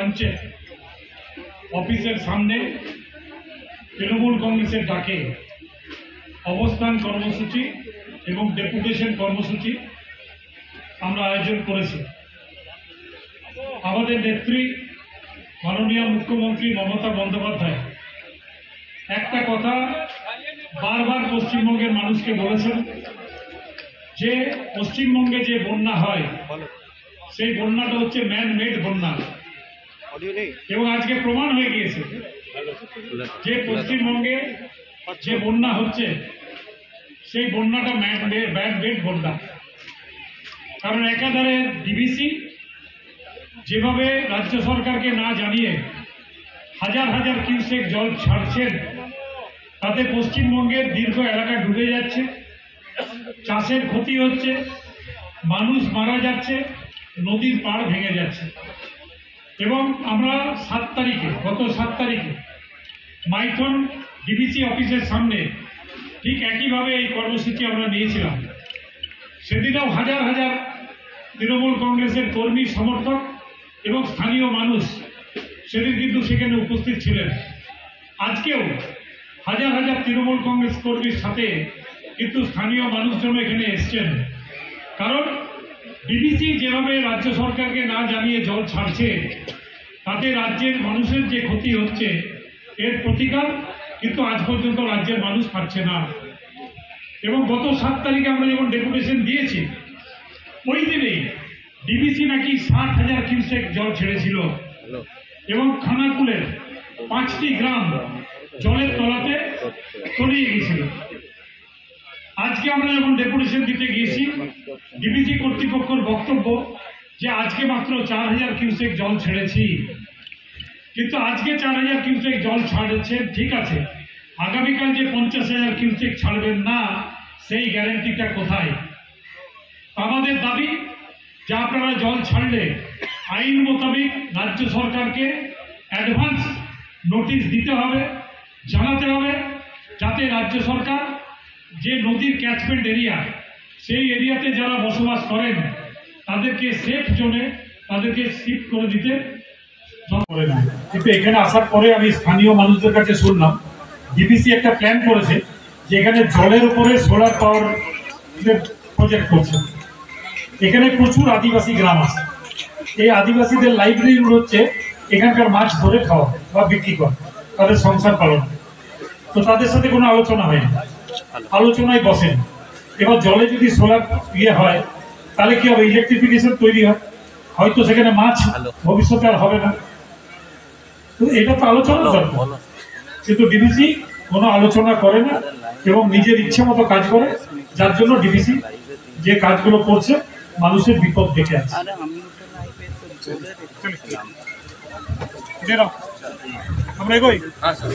পঞ্চায়েত অফিসের সামনে তৃণমূল কংগ্রেসের ডাকে অবস্থান কর্মসূচি এবং ডেপুটেশন কর্মসূচি আমরা আয়োজন করেছি। আমাদের নেত্রী মাননীয় মুখ্যমন্ত্রী মমতা বন্দ্যোপাধ্যায় একটা কথা বারবার পশ্চিমবঙ্গের মানুষকে বলেছেন যে পশ্চিমবঙ্গে যে বন্যা হয় সেই বন্যাটা হচ্ছে ম্যান মেড বন্যা, এবং আজকে প্রমাণ হয়ে গিয়েছে যে পশ্চিমবঙ্গে যে বন্যা হচ্ছে সেই বন্যাটা ম্যান মেড বন্যা। কারণ একাধারে ডিভিসি যেভাবে রাজ্য সরকারকে না জানিয়ে হাজার হাজার কিউসেক জল ছাড়ছেন, তাতে পশ্চিমবঙ্গের দীর্ঘ এলাকা ডুবে যাচ্ছে, চাষের ক্ষতি হচ্ছে, মানুষ মারা যাচ্ছে, নদীর পাড় ভেঙে যাচ্ছে। এবং আমরা গত 7 তারিখে মাইথন ডিভিসি অফিসের সামনে ঠিক একইভাবে এই কর্মসূচি আমরা নিয়েছিলাম। সেদিনও হাজার হাজার তৃণমূল কংগ্রেসের কর্মী সমর্থক এবং স্থানীয় মানুষ সেদিন কিন্তু সেখানে উপস্থিত ছিলেন। আজকেও হাজার হাজার তৃণমূল কংগ্রেস কর্মীর সাথে কিন্তু স্থানীয় মানুষজন এখানে এসছেন। কারণ ডিভিসি যেভাবে রাজ্য সরকারকে না জানিয়ে জল ছাড়ছে, তাতে রাজ্যের মানুষের যে ক্ষতি হচ্ছে এর প্রতিকার কিন্তু আজ পর্যন্ত রাজ্যের মানুষ পাচ্ছে না। এবং গত 7 তারিখে আমরা যখন ডেপুটেশন দিয়েছি, ওই দিনেই ডিভিসি নাকি 60,000 কিউসেক জল ছেড়েছিল এবং খানাকুলের 5টি গ্রাম জলের তলাতে তলিয়ে গিয়েছিল। আজকে আমরা যখন ডেপুটেশন দিতে গিয়েছি, ডিভিসি কর্তৃপক্ষের বক্তব্য যে আজকে মাত্র 4,000 কিউসেক জল ছেড়েছি। কিন্তু আজকে 4,000 কিউসেক জল ছাড়ছে ঠিক আছে, আগামীকাল যে 50,000 কিউসেক ছাড়বেন না, সেই গ্যারান্টিটা কোথায়? আমাদের দাবি যে আপনারা জল ছাড়লে আইন মোতাবেক রাজ্য সরকারকে অ্যাডভান্স নোটিশ দিতে হবে, জানাতে হবে, যাতে রাজ্য সরকার যে নদীর ক্যাচমেন্ট এরিয়া সেই এরিয়াতে যারা বসবাস করেন তাদেরকে সেফ জোনে তাদেরকে শিফট করে দিতে করে দেয়। কিন্তু এখানে আসার পরে আমি স্থানীয় মানুষদের কাছে শুনলাম ডিভিসি একটা প্ল্যান করেছে যে এখানে জলের উপরে সোলার পাওয়ার প্রজেক্ট করছে। এখানে প্রচুর আদিবাসী গ্রাম আছে, এই আদিবাসীদের লাইভলিহুড হচ্ছে এখানকার মাছ ধরে খাওয়া বা বিক্রি করা, তাদের সংসার পালন। তো তাদের সাথে কোনো আলোচনা হয়নি, আলোচনায় বসেন। এবার জলে যদি সোলার হয় তাহলে কি হবে? ইলেকট্রিফিকেশন তৈরি হয়, হয়তো সেখানে মাছ ভবিষ্যতে আর হবে না। তো এটা তো আলোচনা দরকার, কিন্তু ডিভিসি কোনো আলোচনা করে না এবং নিজের ইচ্ছে মতো কাজ করে, যার জন্য ডিভিসি যে কাজগুলো করছে মানুষের বিপদ ডেকে আছে। আমরা এগোই।